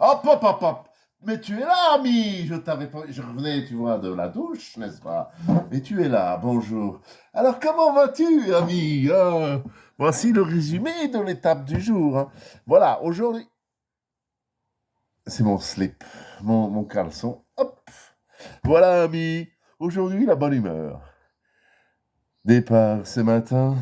Hop, hop, hop, hop. Mais tu es là, ami. Je revenais, tu vois, de la douche, n'est-ce pas? Et tu es là. Bonjour. Alors, comment vas-tu, ami? Voici le résumé de l'étape du jour, hein. Voilà, aujourd'hui, c'est mon slip, mon caleçon. Hop. Voilà, ami. Aujourd'hui, la bonne humeur. Départ ce matin.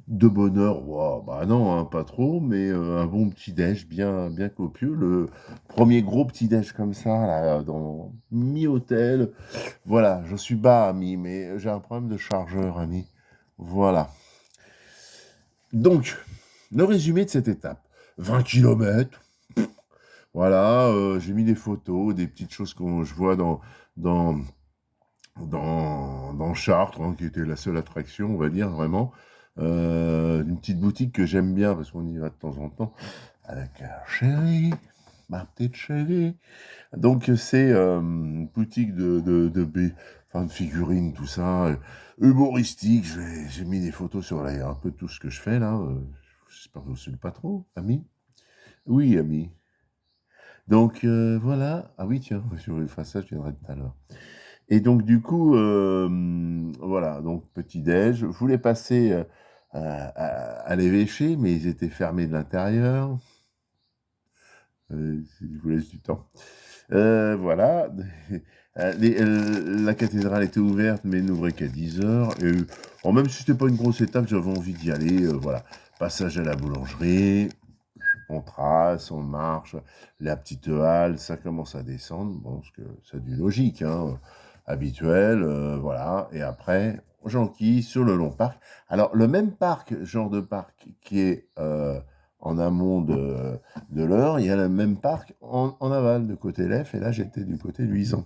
De bonne heure, ouah, bah non, hein, pas trop, mais un bon petit-déj bien copieux. Le premier gros petit-déj comme ça, là, dans mi-hôtel. Voilà, je suis bas, ami, mais j'ai un problème de chargeur, ami. Voilà. Donc, le résumé de cette étape. 20 kilomètres. Voilà, j'ai mis des photos, des petites choses que je vois dans dans Chartres, hein, qui était la seule attraction, on va dire, vraiment. Une petite boutique que j'aime bien, parce qu'on y va de temps en temps, avec chérie, ma petite chérie. Donc, c'est une boutique enfin, de figurines, tout ça, humoristique. J'ai mis des photos sur un peu tout ce que je fais, là. J'espère que vous ne suivez pas trop, ami. Oui, ami. Donc, voilà. Ah oui, tiens, enfin, ça, je viendrai tout à l'heure. Et donc du coup, voilà, donc petit-déj. Je voulais passer, à l'évêché, mais ils étaient fermés de l'intérieur. Je vous laisse du temps. Voilà, la cathédrale était ouverte, mais n'ouvrait qu'à 10 heures. Et bon, même si c'était pas une grosse étape, j'avais envie d'y aller, voilà. Passage à la boulangerie, on trace, on marche, la petite halle, ça commence à descendre. Bon, parce que c'est du logique, hein, habituel, voilà. Et après, j'enquille sur le long parc. Alors, le même parc, genre de parc qui est en amont de l'Eure, il y a le même parc en aval, de côté Lef, et là, j'étais du côté Luisan.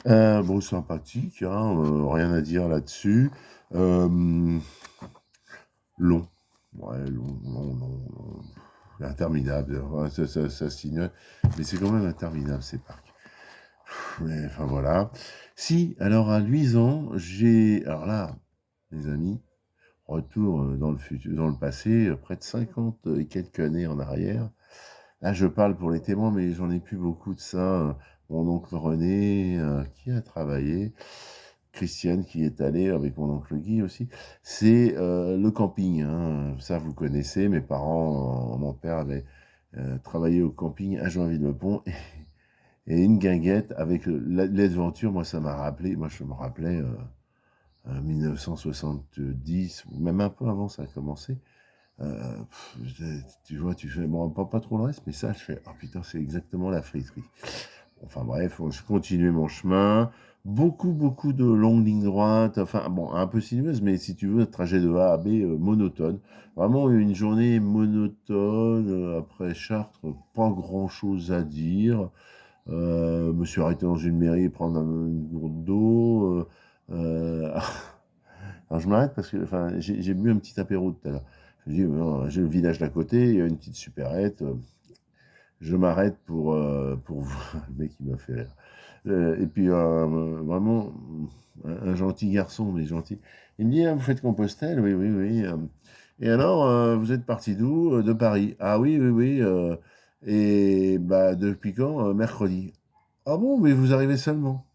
Bon, sympathique, hein, rien à dire là-dessus. Long. Ouais, long. Interminable. Ouais, ça signe. Mais c'est quand même interminable, ces parcs. Mais, enfin, voilà. Si, alors à Luisan, alors là, les amis, retour dans le futur, dans le passé, près de 50 et quelques années en arrière. Là, je parle pour les témoins, mais j'en ai plus beaucoup de ça. Mon oncle René, qui a travaillé, Christiane qui est allée avec mon oncle Guy aussi. C'est le camping, hein. Ça, vous connaissez. Mes parents, mon père avait travaillé au camping à Joinville-le-Pont et une guinguette avec l'aventure. Moi, ça m'a rappelé. Moi, je me rappelais 1970, ou même un peu avant, ça a commencé. Tu vois, tu fais, bon, pas trop le reste, mais ça, je fais, oh putain, c'est exactement la friterie. Enfin bref, je continuais mon chemin. Beaucoup de longues lignes droites, enfin bon, un peu sinueuses, mais si tu veux, un trajet de A à B monotone. Vraiment une journée monotone. Après Chartres, pas grand-chose à dire. Me suis arrêté dans une mairie prendre une gourde d'eau. Alors je m'arrête parce que enfin, j'ai bu un petit apéro tout à l'heure. Je me dis, non, j'ai le village d'à côté, il y a une petite supérette. Je m'arrête pour voir le mec qui m'a fait rire. Et puis, vraiment, un gentil garçon, mais gentil. Il me dit, ah, vous faites Compostelle? Oui. Et alors, vous êtes parti d'où? De Paris. Ah oui. Et bah, depuis quand? Mercredi. Ah bon, mais vous arrivez seulement.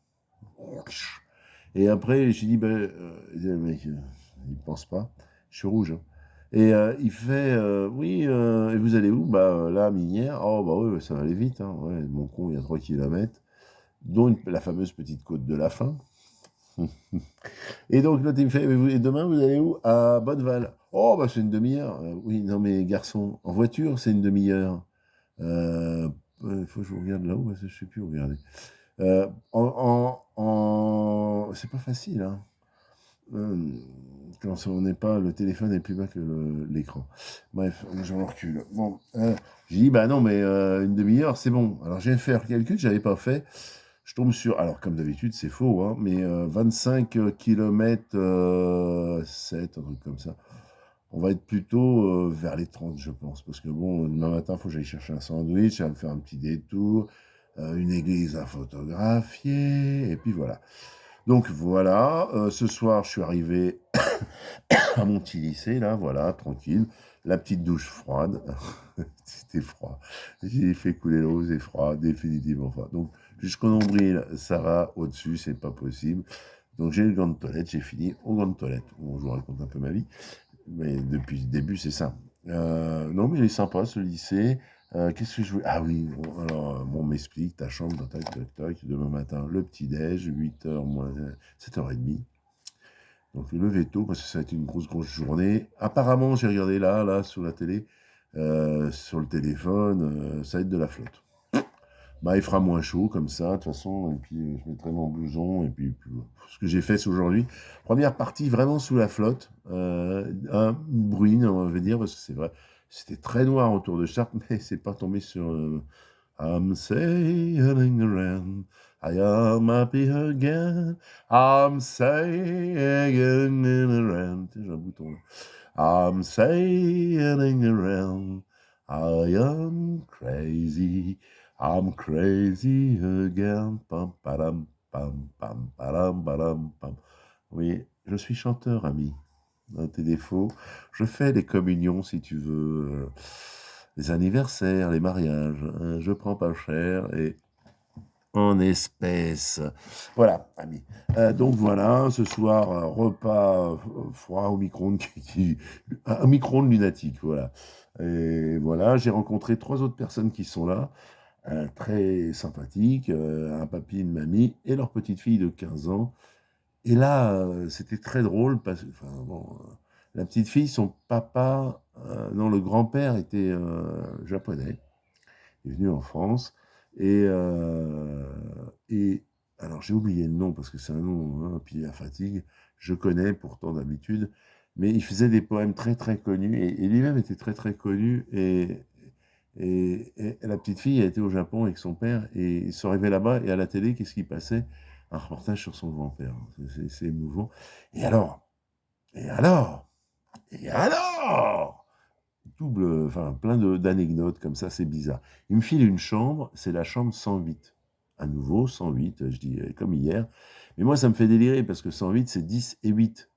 Et après, j'ai dit, ben, le mec, il pense pas. Je suis rouge, hein. Et il fait, oui, et vous allez où? Bah, là, Minière. Oh, bah oui, ça va aller vite, hein. Ouais, mon con, il y a 3 kilomètres, dont la fameuse petite côte de la faim. Et donc, l'autre, il me fait, et demain, vous allez où? À Bonneval. Oh, bah, c'est une demi-heure. Oui, non, mais garçon, en voiture, c'est une demi-heure. Il faut que je vous regarde là-haut, parce que je sais plus où regarder. C'est pas facile, hein. Quand on n'est pas, le téléphone est plus bas que l'écran. Bref, je recule. Bon, j'ai dit, bah non, mais une demi-heure, c'est bon. Alors j'ai fait le calcul, j'avais pas fait. Je tombe sur, alors comme d'habitude, c'est faux, hein, mais 25 km 7, un truc comme ça. On va être plutôt vers les 30, je pense. Parce que bon, demain matin, il faut que j'aille chercher un sandwich, ça va me faire un petit détour, une église à photographier, et puis voilà. Donc voilà, ce soir, je suis arrivé à mon petit lycée, là, voilà, tranquille. La petite douche froide. C'était froid. J'ai fait couler l'eau, c'est froid, définitivement froid. Donc, jusqu'au nombril, ça va. Au-dessus, c'est pas possible. Donc, j'ai eu le gant de toilette, j'ai fini au gant de toilette. Bon, je vous raconte un peu ma vie. Mais depuis le début, c'est ça. Non, mais il est sympa, ce lycée. Qu'est-ce que je voulais? Ah oui, bon, alors, bon, on m'explique, ta chambre, tac, tac, tac, demain matin, le petit-déj, 8h moins 7h30. Donc lever tôt parce que ça va être une grosse, grosse journée. Apparemment, j'ai regardé là, sous la télé, sur le téléphone, ça va être de la flotte. Bah, il fera moins chaud comme ça, de toute façon, et puis je mettrai mon blouson, et puis ce que j'ai fait c'est aujourd'hui. Première partie vraiment sous la flotte, un bruine, on va dire, parce que c'est vrai, c'était très noir autour de Chartres, mais c'est pas tombé sur I'm sailing around, I am happy again. I'm sailing around. J'ai un bouton là. I'm sailing around, I am crazy. I'm crazy again. Pam, padam, pam, pam, padam, padam, pam. Oui, je suis chanteur, ami. Dans tes défauts, je fais des communions si tu veux, les anniversaires, les mariages, hein, je prends pas cher et en espèces. Voilà, ami. Donc voilà, ce soir, repas froid au micro-ondes, un micro-ondes lunatique, voilà. Et voilà, j'ai rencontré 3 autres personnes qui sont là, très sympathiques, un papy, une mamie et leur petite fille de 15 ans. Et là, c'était très drôle parce que, enfin bon, la petite fille, son papa, non, le grand-père était japonais. Il est venu en France et alors j'ai oublié le nom parce que c'est un nom, hein, puis la fatigue, je connais pourtant d'habitude, mais il faisait des poèmes très, très connus et lui-même était très, très connu et la petite fille a été au Japon avec son père et ils sont arrivés là-bas et à la télé, qu'est-ce qui passait? Un reportage sur son grand-père. C'est émouvant. Et alors? Et alors? Et alors? Double, enfin, plein d'anecdotes comme ça, c'est bizarre. Il me file une chambre, c'est la chambre 108. À nouveau, 108, je dis comme hier. Mais moi, ça me fait délirer parce que 108, c'est 10 et 8.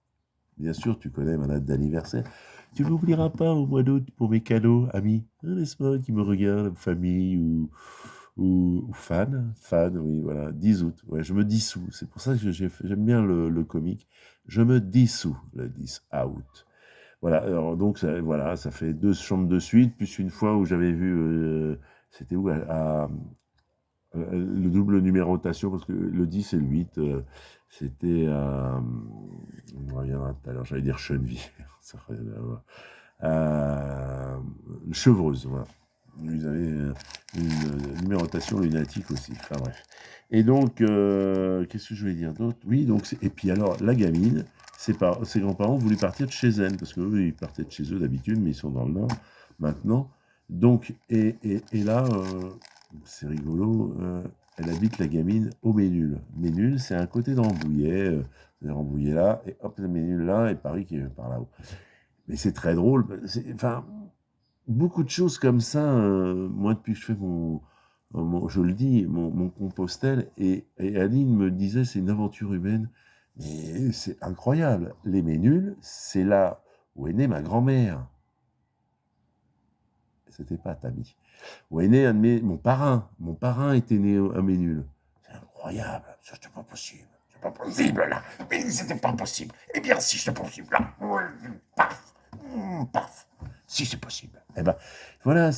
Bien sûr, tu connais ma date d'anniversaire. Tu n'oublieras pas au mois d'août pour mes cadeaux, amis, hein, n'est-ce pas, qui me regardent, famille ou fans. Fan, oui, voilà, 10 août. Ouais, je me dissous. C'est pour ça que j'aime bien le comique. Je me dissous le 10 août. Voilà, alors donc ça, voilà, ça fait 2 chambres de suite, plus une fois où j'avais vu, c'était où? Le double numérotation, parce que le 10 et le 8, c'était à, on reviendra tout à l'heure, j'allais dire Chenevière, ça n'a rien à voir. Chevreuse, voilà. Ils avaient une numérotation lunatique aussi, enfin bref. Et donc, qu'est-ce que je voulais dire d'autre? Oui, donc, et puis alors, la gamine, ses grands-parents voulaient partir de chez elle, parce qu'eux, ils partaient de chez eux d'habitude, mais ils sont dans le Nord maintenant. Donc, et là, c'est rigolo, elle habite la gamine au Ménul. Ménul, c'est à côté de Rambouillet, Rambouillet là, et hop, le Ménul là, et Paris qui est par là-haut. Mais c'est très drôle, enfin, beaucoup de choses comme ça, moi, depuis que je fais je le dis, mon Compostelle, et Aline me disait, c'est une aventure humaine, mais c'est incroyable. Les Ménuls, c'est là où est née ma grand-mère. C'était pas Tammy. Où est né mon parrain était né à Ménul. C'est incroyable, ça c'était pas possible. C'est pas possible là, mais c'était pas possible. Eh bien si c'est possible là, paf, paf, si c'est possible. Eh ben voilà,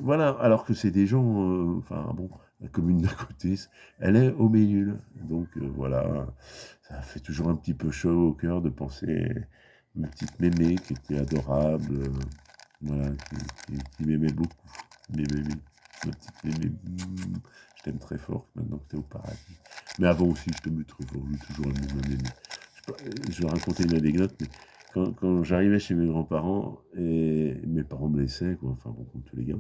voilà, alors que c'est des gens, enfin bon, la commune d'à côté, elle est au Ménul. Donc voilà, ça fait toujours un petit peu chaud au cœur de penser ma petite mémé qui était adorable, voilà, qui m'aimait beaucoup. Mémé, ma petite mémé, je t'aime très fort maintenant que tu es au paradis. Mais avant aussi, je t'aimais très fort, j'ai toujours aimé ma mémé. Je vais raconter une anecdote, mais quand j'arrivais chez mes grands-parents, et mes parents me laissaient, quoi, enfin bon, comme tous les gars,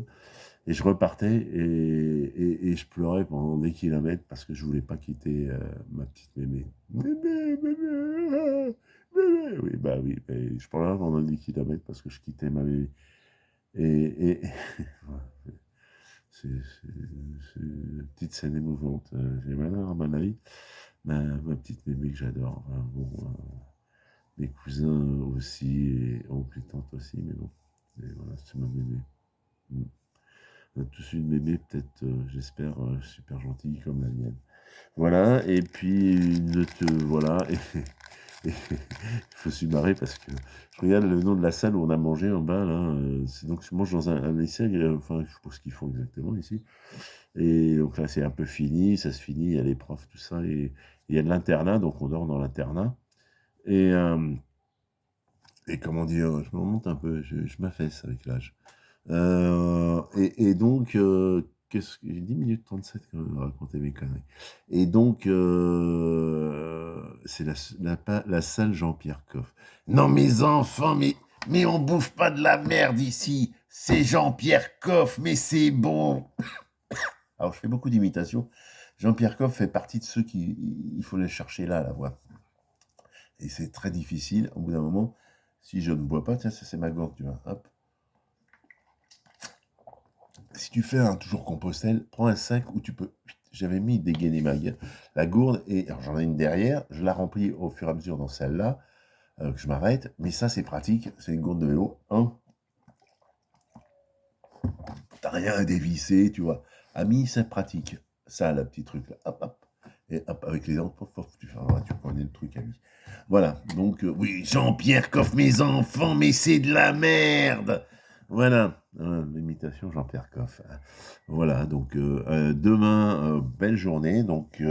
et je repartais, et je pleurais pendant des kilomètres parce que je voulais pas quitter ma petite mémé. Mémé, mémé, mémé. Oui, bah oui, je pleurais pendant des kilomètres parce que je quittais ma mémé. Et ouais, c'est une petite scène émouvante. J'ai mal à mon avis. Ma petite mémé que j'adore. Enfin, bon, mes cousins aussi, et oncles et tantes aussi, mais bon, et voilà, c'est ma bébé. Mm. On a tous eu une bébé, peut-être, j'espère, super gentille comme la mienne. Voilà, et puis une autre, voilà, et il faut se marrer parce que je regarde le nom de la salle où on a mangé en bas, là, c'est donc je mange dans un lycée, enfin, je sais pas ce qu'ils font exactement ici, et donc là, c'est un peu fini, ça se finit, il y a les profs, tout ça, et il y a de l'internat, donc on dort dans l'internat, et comment dire? Je me remonte un peu, je m'affaisse avec l'âge. Et donc, qu'est-ce que j'ai 10 minutes 37 quand même à raconter mes conneries. Et donc, c'est la salle Jean-Pierre Coff. Non, mes enfants, mais on bouffe pas de la merde ici. C'est Jean-Pierre Coff, mais c'est bon. Alors, je fais beaucoup d'imitations. Jean-Pierre Coff fait partie de ceux qui, il faut les chercher là, la voix. Et c'est très difficile. Au bout d'un moment, si je ne bois pas, tiens, ça c'est ma gourde, tu vois. Hop. Si tu fais un toujours Compostelle, prends un sac où tu peux. J'avais mis dégainer la gourde, et alors j'en ai une derrière, je la remplis au fur et à mesure dans celle-là, que je m'arrête, mais ça c'est pratique, c'est une gourde de vélo, hein, t'as rien à dévisser, tu vois. Ami, c'est pratique. Ça, le petit truc là, hop, hop, et hop, avec les dents, pof, pof, tu connais le truc, ami. Voilà, donc, oui, Jean-Pierre Coff, mes enfants, mais c'est de la merde. Voilà, l'imitation Jean-Pierre Coff. Voilà, donc demain, belle journée, donc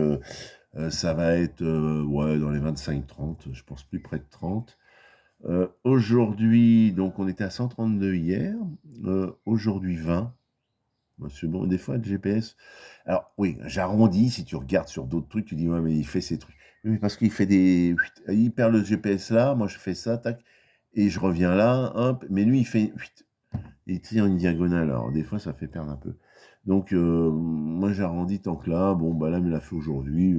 ça va être ouais, dans les 25-30, je pense plus près de 30. Aujourd'hui, donc on était à 132 hier, aujourd'hui 20. Bah, c'est bon, des fois, le GPS. Alors, oui, j'arrondis. Si tu regardes sur d'autres trucs, tu dis, ouais, mais il fait ces trucs. Oui, mais parce qu'il fait des. Il perd le GPS là, moi je fais ça, tac, et je reviens là, hop. Mais lui, il fait. Il tire une diagonale. Alors, des fois, ça fait perdre un peu. Donc, moi, j'arrondis tant que là. Bon, bah là, il me l'a fait aujourd'hui.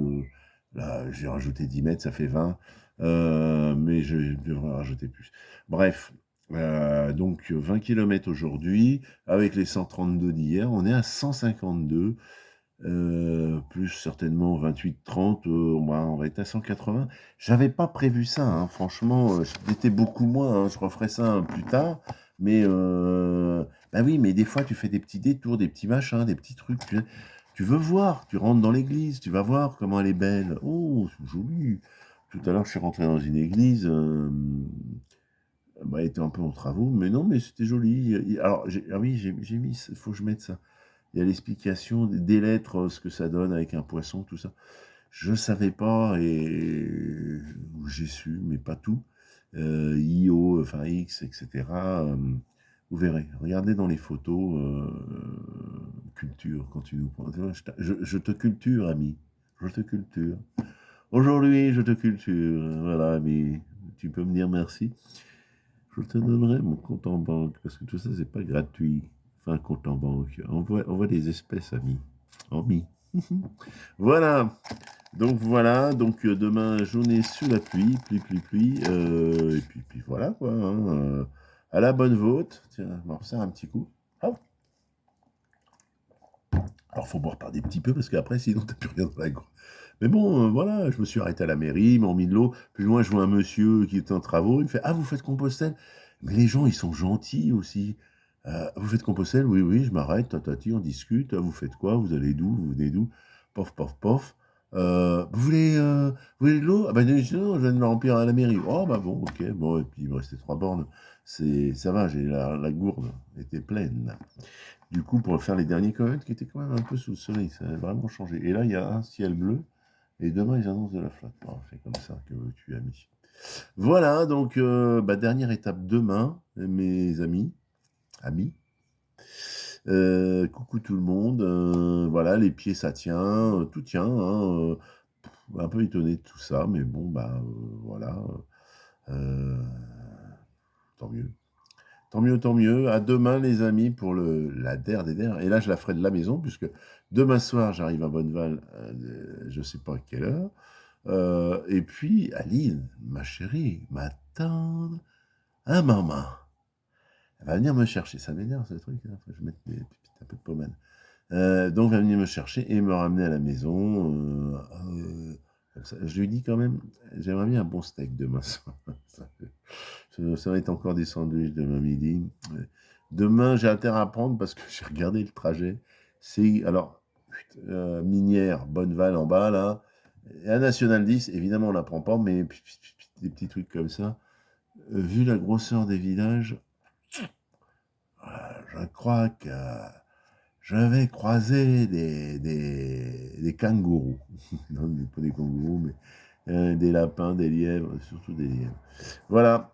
Là, j'ai rajouté 10 mètres, ça fait 20. Mais je devrais rajouter plus. Bref, donc 20 km aujourd'hui. Avec les 132 d'hier, on est à 152. Plus certainement 28-30, on va être à 180. J'avais pas prévu ça, hein, franchement, j'étais beaucoup moins, hein, je referai ça plus tard. Mais bah oui, mais des fois tu fais des petits détours, des petits machins, des petits trucs. Tu veux voir, tu rentres dans l'église, tu vas voir comment elle est belle. Oh, c'est joli. Tout à l'heure, je suis rentré dans une église. Bah, elle était un peu en travaux, mais non, mais c'était joli. Alors, ah oui, j'ai mis, il faut que je mette ça. Il y a l'explication des lettres, ce que ça donne avec un poisson, tout ça. Je ne savais pas, et j'ai su, mais pas tout. IO, enfin X, etc. Vous verrez. Regardez dans les photos, culture, quand tu nous prends. Je te culture, ami. Je te culture. Aujourd'hui, je te culture. Voilà, ami. Tu peux me dire merci. Je te donnerai mon compte en banque, parce que tout ça, c'est pas gratuit. Enfin, un compte en banque. Envoie des espèces, ami. Ami. Voilà. Donc demain, journée sous la pluie, pluie. Et puis voilà, quoi, hein, à la bonne vôtre. Tiens, je m'en resserre un petit coup. Hop. Alors, faut boire par des petits peu, parce qu'après, sinon, t'as plus rien dans la gorge. Mais bon, voilà, je me suis arrêté à la mairie, ils m'ont mis de l'eau. Plus loin, je vois un monsieur qui était en travaux. Il me fait: Ah, vous faites Compostelle? Mais les gens, ils sont gentils aussi. Vous faites Compostelle? Oui, oui, je m'arrête, tatati, on discute. Vous faites quoi? Vous allez d'où? Vous venez d'où? Pof, pof, pof. Vous voulez de l'eau? Ah ben non, je viens de me remplir à la mairie. Oh, bah bon, ok. Bon, et puis il me restait 3 bornes. Ça va, la gourde était pleine. Du coup, pour faire les derniers kilomètres qui étaient quand même un peu sous le soleil, ça a vraiment changé. Et là, il y a un ciel bleu. Et demain, ils annoncent de la flotte. Bon, c'est comme ça que tu as mis. Voilà, donc, bah, dernière étape demain, mes amis. Amis. Coucou tout le monde. Voilà, les pieds, ça tient. Tout tient, hein. Un peu étonné de tout ça, mais bon, bah, voilà. Euh, tant mieux. Tant mieux, tant mieux. À demain, les amis, pour la DER des DER. Et là, je la ferai de la maison, puisque demain soir, j'arrive à Bonneval, je ne sais pas à quelle heure. Et puis, Aline, ma chérie, ma tendre, ah maman, elle va venir me chercher. Ça m'énerve, ce truc, hein. Faut que je mette un peu de pommade. Donc, elle va venir me chercher et me ramener à la maison. Comme ça, je lui dis quand même, j'aimerais bien un bon steak demain soir. Ça va être encore des sandwichs demain midi. Demain, j'ai intérêt à prendre parce que j'ai regardé le trajet. C'est alors Minière, Bonneval en bas là, et à National 10, évidemment on la prend pas, mais des petits trucs comme ça. Vu la grosseur des villages, je crois que je vais croiser des kangourous. Non, pas des kangourous, mais des lapins, des lièvres, surtout des lièvres. Voilà.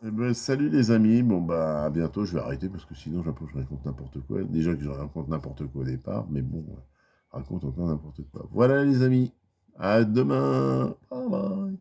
Eh ben, salut les amis. Bon, bah, à bientôt. Je vais arrêter parce que sinon, j'apprends, je raconte n'importe quoi. Déjà que je raconte n'importe quoi au départ, mais bon, je raconte encore n'importe quoi. Voilà les amis. À demain. Bye bye.